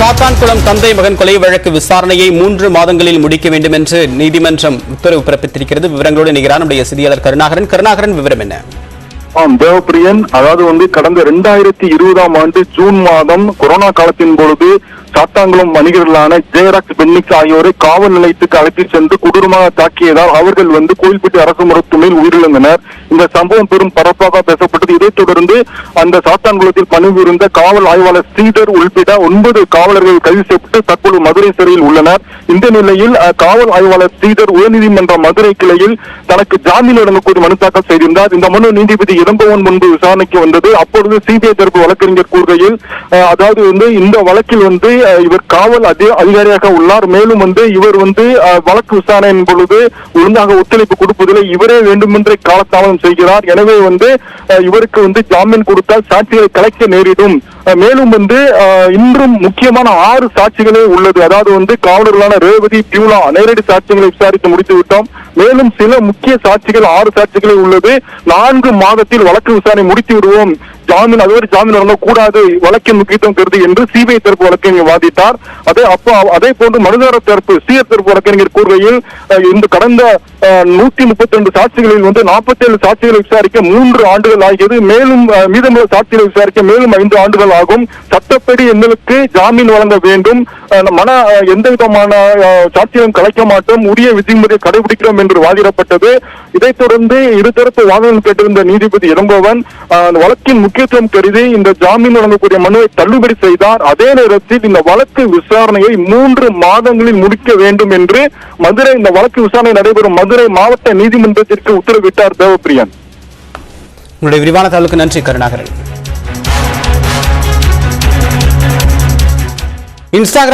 சாத்தான்குளம் தந்தை மகன் கொலை வழக்கு விசாரணையை 3 மாதங்களில் முடிக்க வேண்டும் என்று நீதிமன்றம் உத்தரவு பிறப்பித்திருக்கிறது. விவரங்களோடு நிகரான நம்முடைய செய்தியாளர் கருணாகரன் விவரம் என்ன? தேவப்பிரியன், அதாவது கடந்த 2020ஆம் ஆண்டு ஜூன் மாதம் கொரோனா காலத்தின் பொழுது சாத்தான்குளம் வணிகர்களான ஜெயராக்ஸ் பென்னிக்ஸ் ஆகியோரை காவல் நிலையத்துக்கு அழைத்துச் சென்று கொடூரமாக தாக்கியதால் அவர்கள் கோயில்பட்டி அரசு மருத்துவமனையில் உயிரிழந்தனர். இந்த சம்பவம் பெரும் பரப்பாக பேசப்பட்டது. இதைத் தொடர்ந்து அந்த சாத்தான்குளத்தில் பணிபுரிந்த காவல் ஆய்வாளர் ஸ்ரீதர் உள்பட 9 காவலர்கள் கைது செய்யப்பட்டு தற்போது மதுரை சிறையில் உள்ளனர். இந்த நிலையில் காவல் ஆய்வாளர் ஸ்ரீதர் உயர்நீதிமன்ற மதுரை கிளையில் தனக்கு ஜாமீன் வழங்கக்கூடிய மனு தாக்கல் செய்திருந்தார். இந்த மனு நீதிபதி இளங்கோவன் முன்பு விசாரணைக்கு வந்தது. அப்பொழுது சிபிஐ தரப்பு வழக்கறிஞர் கூறுகையில், அதாவது இந்த வழக்கில் இவர் காவல் அதிகாரியாக உள்ளார். மேலும் இவர் வழக்கு விசாரணையின் பொழுது ஒழுங்காக ஒத்துழைப்பு கொடுப்பதில்லை. இவரே வேண்டுமென்றே காலதாமதம் செய்கிறார். எனவே இவருக்கு ஜாமீன் கொடுத்தால் சாட்சிகளை கலைக்க நேரிடும். மேலும் இன்றும் முக்கியமான 6 சாட்சிகளே உள்ளது. அதாவது காவலர்களான ரேவதி, பியூலா நேரடி சாட்சிகளை விசாரித்து முடித்து விட்டோம். மேலும் சில முக்கிய சாட்சிகள் 6 சாட்சிகளே உள்ளது. 4 மாதத்தில் வழக்கு விசாரணை முடித்து விடுவோம், ஜாமீன் வழங்கக்கூடாது, வழக்கின் முக்கியத்துவம் கருதி என்று சிபிஐ தரப்பு வழக்கறிஞர் வாதிட்டார். அதே போன்று மனுதாரர் தரப்பு சீர் தரப்பு வழக்கறிஞர் கூறுகையில், இந்த கடந்த 132 சாட்சிகளில் 47 சாட்சிகளை விசாரிக்க 3 ஆண்டுகள் ஆகியது. மேலும் மீதமுள்ள சாட்சிகளை விசாரிக்க மேலும் 5 ஆண்டுகள் ஆகும். சட்டப்படி எங்களுக்கு ஜாமீன் வழங்க வேண்டும், எந்த விதமான சாட்சியம் கலைக்க மாட்டோம், உரிய விதிமுறையை கடைபிடிக்கிறோம் என்று வாதிடப்பட்டது. இதைத் தொடர்ந்து இருதரப்பு வாதங்கள் கேட்டிருந்த நீதிபதி இளங்கோவன் வழக்கின் முக்கியத்துவம் கருதி இந்த ஜாமீன் வழங்கக்கூடிய மனுவை தள்ளுபடி செய்தார். அதே நேரத்தில் இந்த வழக்கு விசாரணையை 3 மாதங்களில் முடிக்க வேண்டும் என்று இந்த வழக்கு விசாரணை நடைபெறும் மதுரை மாவட்ட நீதிமன்றத்திற்கு உத்தரவிட்டார். தேவப்பிரியன், உங்களுடைய விரிவான தகவலுக்கு நன்றி கருணாகரன். இன்ஸ்டாகிராம்